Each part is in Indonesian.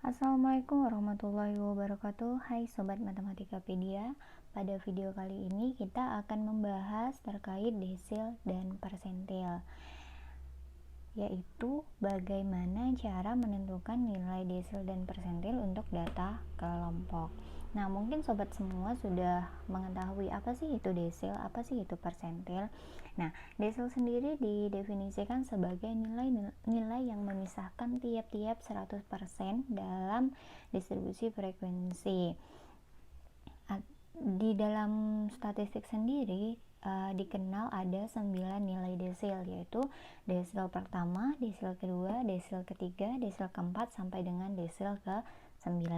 Assalamualaikum warahmatullahi wabarakatuh. Hai Sobat Matematikapedia. Pada video kali ini kita akan membahas terkait desil dan persentil, yaitu bagaimana cara menentukan nilai desil dan persentil untuk data kelompok. Nah, mungkin sobat semua sudah mengetahui apa sih itu desil, apa sih itu persentil. Nah, desil sendiri didefinisikan sebagai nilai yang memisahkan tiap-tiap 100% dalam distribusi frekuensi. Di dalam statistik sendiri dikenal ada 9 nilai desil, yaitu desil pertama, desil kedua, desil ketiga, desil keempat sampai dengan desil ke-9.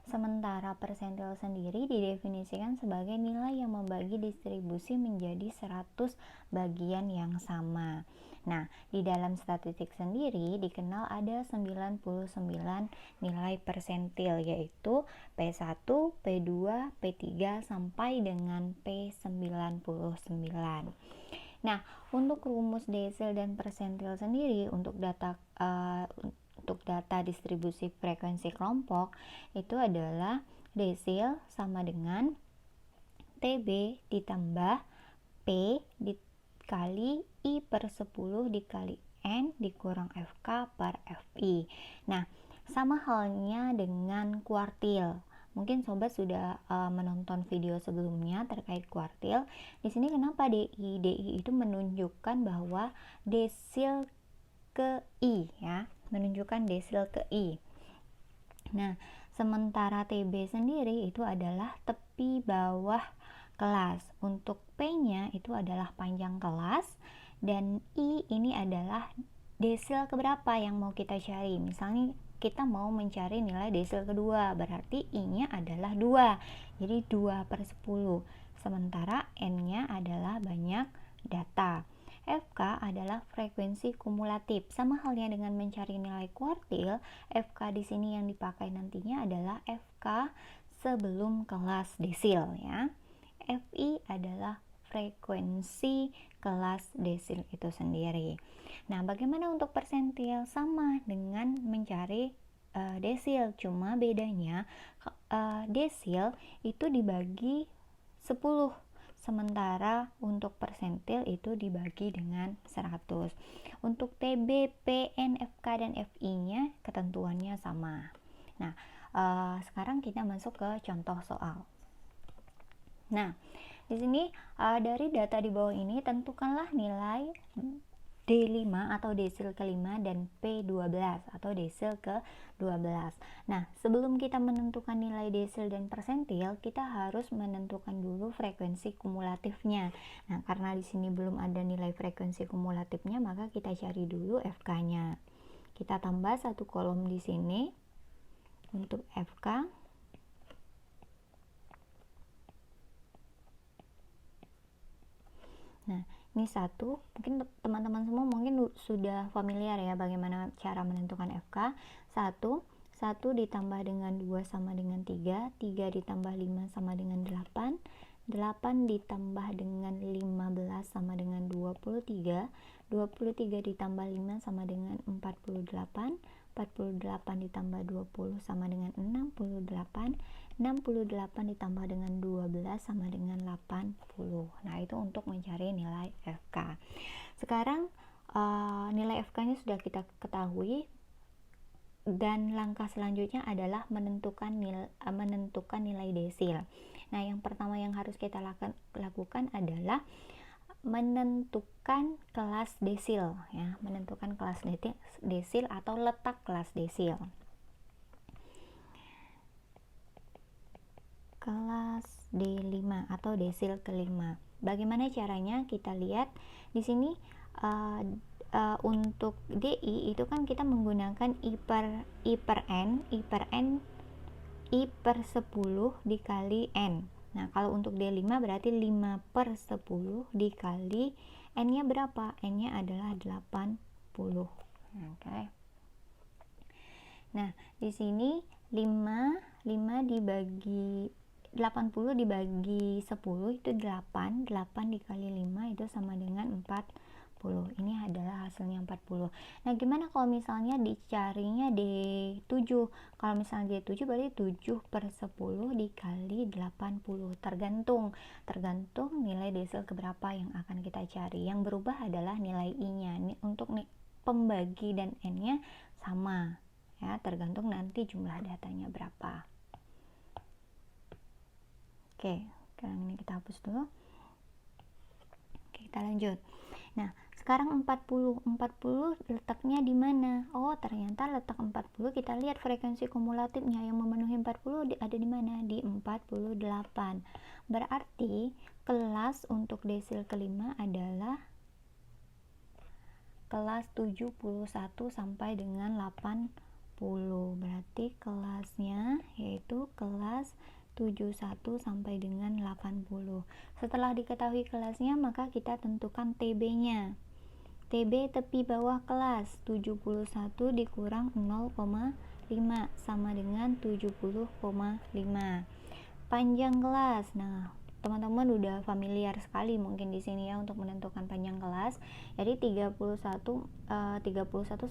Sementara persentil sendiri didefinisikan sebagai nilai yang membagi distribusi menjadi 100 bagian yang sama. Nah, di dalam statistik sendiri dikenal ada 99 nilai persentil, yaitu P1, P2, P3 sampai dengan P99. Nah, untuk rumus desil dan persentil sendiri untuk data distribusi frekuensi kelompok itu adalah desil sama dengan TB ditambah P dikali I per 10 dikali N dikurang FK per FI. Nah, sama halnya dengan kuartil. Mungkin sobat sudah menonton video sebelumnya terkait kuartil. Di sini kenapa DI itu menunjukkan bahwa desil ke I ya, menunjukkan desil ke I. Nah, sementara TB sendiri itu adalah tepi bawah kelas. Untuk P-nya itu adalah panjang kelas dan I ini adalah desil keberapa yang mau kita cari. Misalnya kita mau mencari nilai desil kedua, berarti I-nya adalah 2. Jadi 2 per 10. Sementara N-nya adalah banyak data. FK adalah frekuensi kumulatif. Sama halnya dengan mencari nilai kuartil, FK di sini yang dipakai nantinya adalah FK sebelum kelas desil ya. FI adalah frekuensi kelas desil itu sendiri. Nah, bagaimana untuk persentil? Sama dengan mencari desil, cuma bedanya desil itu dibagi 10, sementara untuk persentil itu dibagi dengan 100. Untuk TB, PN, FK dan FI-nya ketentuannya sama. Nah, sekarang kita masuk ke contoh soal. Nah, di sini dari data di bawah ini tentukanlah nilai D5 atau desil ke-5 dan P12 atau desil ke-12. Nah, sebelum kita menentukan nilai desil dan persentil, kita harus menentukan dulu frekuensi kumulatifnya. Nah, karena di sini belum ada nilai frekuensi kumulatifnya, maka kita cari dulu FK-nya. Kita tambah satu kolom di sini untuk FK. Nah, ini satu, mungkin teman-teman semua mungkin sudah familiar ya bagaimana cara menentukan FK. 1 ditambah dengan 2 sama dengan 3, 3 ditambah 5 sama dengan 8, 8 ditambah dengan 15 sama dengan 23, 23 ditambah 5 sama dengan 48, 48 ditambah 20 sama dengan 68, 68 ditambah dengan 12 sama dengan 80. Nah, itu untuk mencari nilai FK. Sekarang nilai FK-nya sudah kita ketahui, dan langkah selanjutnya adalah menentukan nilai desil. Nah, yang pertama yang harus kita lakukan adalah menentukan kelas desil ya, menentukan kelas desil atau letak kelas desil. Kelas D5 atau desil ke-5. Bagaimana caranya? Kita lihat di sini untuk DI itu kan kita menggunakan I per N, I per 10 dikali N. Nah, kalau untuk D5 berarti 5 per 10 dikali N-nya berapa? N-nya adalah 80. Oke. Nah, di sini 5 dibagi 80 dibagi 10 itu 8 dikali 5 itu sama dengan 40. 40. Ini adalah hasilnya 40. Nah, gimana kalau misalnya dicarinya D7? Kalau misalnya D7 berarti 7 per 10 dikali 80. Tergantung nilai desil keberapa yang akan kita cari. Yang berubah adalah nilai I-nya. Untuk pembagi dan N-nya sama. Ya, tergantung nanti jumlah datanya berapa. Oke, sekarang ini kita hapus dulu. Oke, kita lanjut. Nah, sekarang 40 letaknya di mana? Oh, ternyata letak 40 kita lihat frekuensi kumulatifnya yang memenuhi 40 ada di mana? Di 48. Berarti kelas untuk desil kelima adalah kelas 71 sampai dengan 80. Berarti kelasnya yaitu kelas 71 sampai dengan 80. Setelah diketahui kelasnya, maka kita tentukan TB-nya. TB tepi bawah kelas 71 dikurang 0,5 sama dengan 70,5. Panjang kelas. Nah, teman-teman udah familiar sekali mungkin di sini ya untuk menentukan panjang kelas. Jadi 31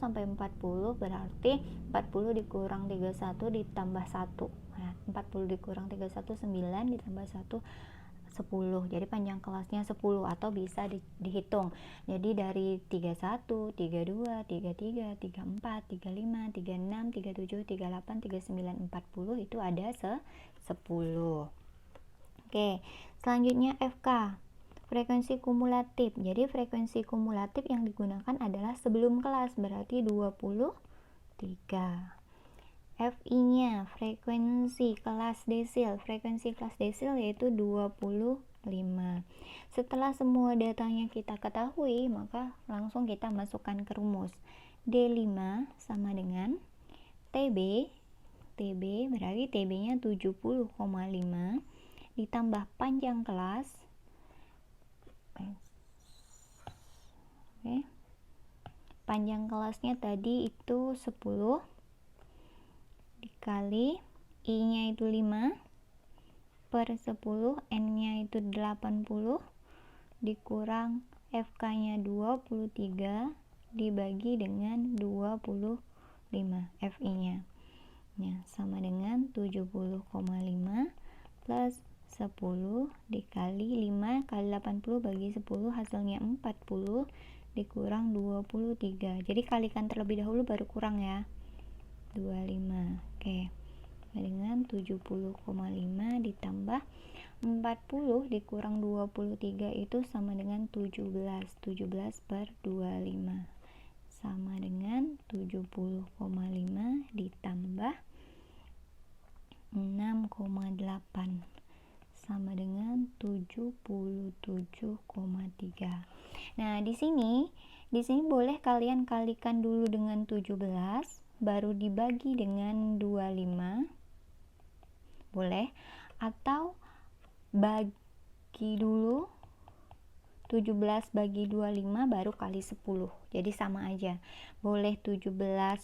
sampai 40 berarti 40 dikurang 31 ditambah 1. Nah, 40 dikurang 31 9 ditambah 1 10. Jadi panjang kelasnya 10 atau bisa dihitung. Jadi dari 31, 32, 33, 34, 35, 36, 37, 38, 39, 40 itu ada 10. Oke, selanjutnya FK, frekuensi kumulatif. Jadi frekuensi kumulatif yang digunakan adalah sebelum kelas, berarti 23. FI-nya, frekuensi kelas desil. Frekuensi kelas desil yaitu 25. Setelah semua datanya kita ketahui, maka langsung kita masukkan ke rumus. D5 sama dengan TB berarti TB-nya 70,5 ditambah panjang kelas. Oke. Panjang kelasnya tadi itu 10 dikali I-nya itu 5 per 10, N-nya itu 80 dikurang FK-nya 23 dibagi dengan 25 FI-nya. Nah, sama dengan 70,5 plus 10 dikali 5 kali 80 bagi 10 hasilnya 40 dikurang 23. Jadi kalikan terlebih dahulu baru kurang ya. 25. Oke. Dengan 70,5 ditambah 40 dikurang 23 itu sama dengan 17 per 25 sama dengan 70,5 ditambah 6,8 sama dengan 77,3. Nah, di sini boleh kalian kalikan dulu dengan 17 baru dibagi dengan 25. Boleh, atau bagi dulu 17 bagi 25 baru kali 10. Jadi sama aja. Boleh 17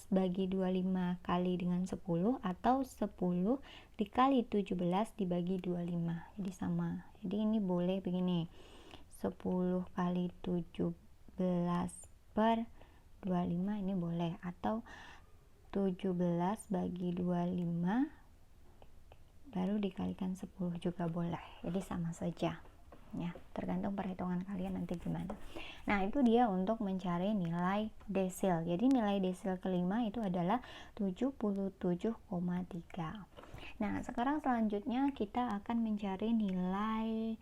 bagi 25 kali dengan 10 atau 10 dikali 17 dibagi 25. Jadi sama. Jadi ini boleh begini. 10 kali 17 per 25 ini boleh, atau 17 bagi 25 baru dikalikan 10 juga boleh. Jadi sama saja ya, tergantung perhitungan kalian nanti gimana. Nah, itu dia untuk mencari nilai desil. Jadi nilai desil kelima itu adalah 77,3. Nah, sekarang selanjutnya kita akan mencari nilai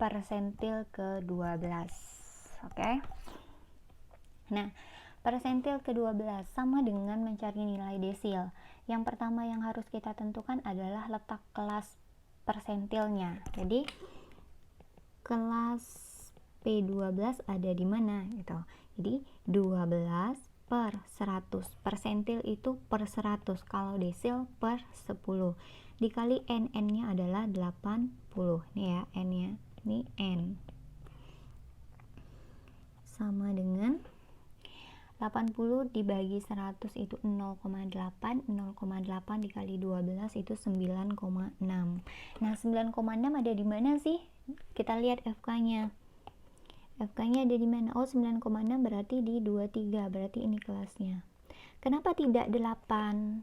persentil ke-12. Oke. Nah, persentil ke-12 sama dengan mencari nilai desil. Yang pertama yang harus kita tentukan adalah letak kelas persentilnya. Jadi kelas P12 ada di mana gitu. Jadi 12 per 100. Persentil itu per 100. Kalau desil per 10. Dikali N-nya adalah 80. Ini ya N-nya. Ini N. Sama dengan 80 dibagi 100 itu 0,8. 0,8 dikali 12 itu 9,6. Nah, 9,6 ada di mana sih? Kita lihat FK-nya. FK-nya ada di mana? Oh, 9,6 berarti di 23, berarti ini kelasnya. Kenapa tidak 8?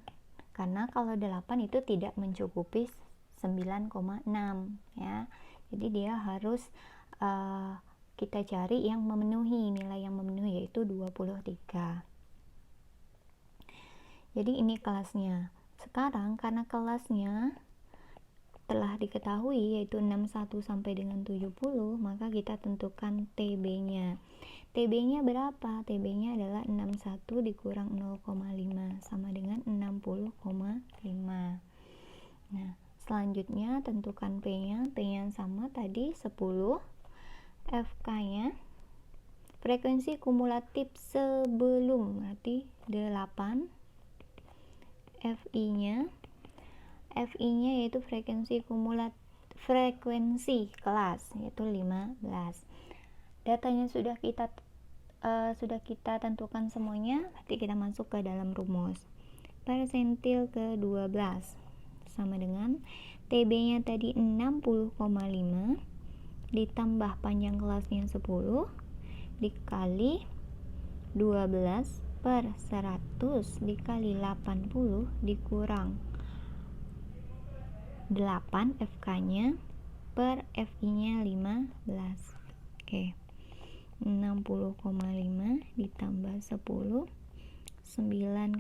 Karena kalau 8 itu tidak mencukupi 9,6 ya. Jadi dia harus kita cari yang memenuhi, nilai yang memenuhi, yaitu 23. Jadi ini kelasnya. Sekarang karena kelasnya telah diketahui yaitu 61 sampai dengan 70, maka kita tentukan TB-nya. TB-nya berapa? TB-nya adalah 61 dikurang 0,5 sama dengan 60,5. Nah, selanjutnya tentukan P-nya. P-nya sama tadi 10. FK-nya frekuensi kumulatif sebelum berarti 8. FI-nya yaitu frekuensi kelas yaitu 15. Datanya sudah kita tentukan semuanya, nanti kita masuk ke dalam rumus. Persentil ke-12 sama dengan TB-nya tadi 60,5 ditambah panjang kelasnya 10 dikali 12 per 100 dikali 80 dikurang 8 FK-nya per FI-nya 15. Oke. 60,5 ditambah 10 9,6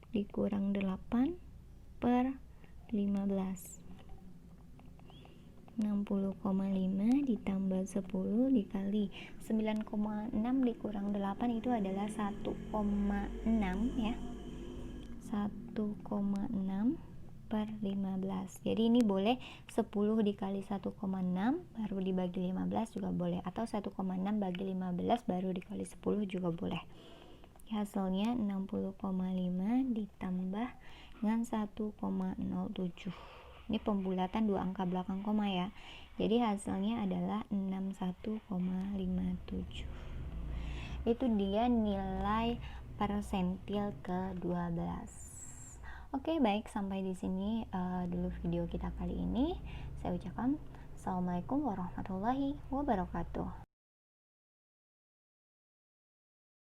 dikurang 8 per 15. 60,5 ditambah 10 dikali 9,6 dikurang 8 itu adalah 1,6 ya. 1,6 per 15. Jadi ini boleh 10 dikali 1,6 baru dibagi 15 juga boleh, atau 1,6 bagi 15 baru dikali 10 juga boleh. Hasilnya 60,5 ditambah dengan 1,07. Ini pembulatan dua angka belakang koma ya. Jadi hasilnya adalah 61,57. Itu dia nilai persentil ke-12. Oke, baik, sampai di sini dulu video kita kali ini. Saya ucapkan Assalamualaikum warahmatullahi wabarakatuh.